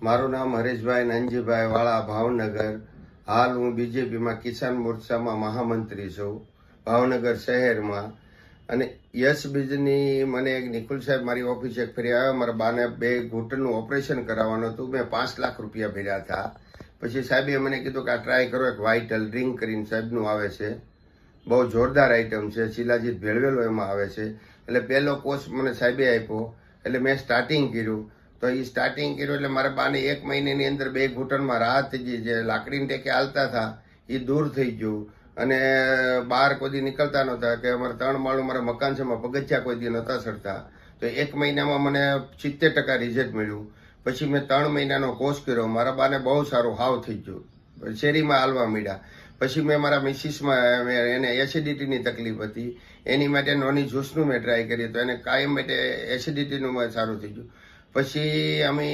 મારું નામ હરેશભાઈ નાનજીભાઈ વાળા ભાવનગર. હાલ હું બીજેપીમાં કિસાન મોરચામાં મહામંત્રી છું ભાવનગર શહેરમાં. અને યશ બીજની મને એક નિકુલ સાહેબ મારી ઓફિસે ફરી આવ્યા. મારા બાને 2 ઘૂંટણનું ઓપરેશન કરાવવાનું હતું. મેં 5 લાખ રૂપિયા ભર્યા હતા. પછી સાહેબે મને કીધું કે આ ટ્રાય કરો, એક વાઇટલ ડ્રિંક કરીને સાહેબનું આવે છે, બહુ જોરદાર આઈટમ છે, શિલાજીત ભેળવેલો એમાં આવે છે. એટલે પહેલો કોર્સ મને સાહેબે આપ્યો. એટલે મેં સ્ટાર્ટિંગ કર્યું. તો એ સ્ટાર્ટિંગ કર્યું એટલે મારા બાને 1 મહિનાની અંદર 2 ઘૂંટણમાં રાહત થઈ ગઈ. જે લાકડીને ટેકે હાલતા હતા એ દૂર થઈ ગયું. અને બહાર કોઈ દી નીકળતા નહોતા કે અમારે 3 માળનું મારા મકાન છે, એમાં પગથિયા કોઈ દી નહોતા ચડતા. તો 1 મહિનામાં મને 70% રિઝલ્ટ મળ્યું. પછી મેં 3 મહિનાનો કોર્સ કર્યો. મારા બાને બહુ સારું હાવ થઈ ગયું, શેરીમાં હાલવા માંડ્યા. પછી મેં મારા મિસિસમાં એને એસિડિટીની તકલીફ હતી, એની માટે નોની જ્યુસનું મેં ટ્રાય કરી, તો એને કાયમ માટે એસિડિટીનું સારું થઈ ગયું. પછી અમે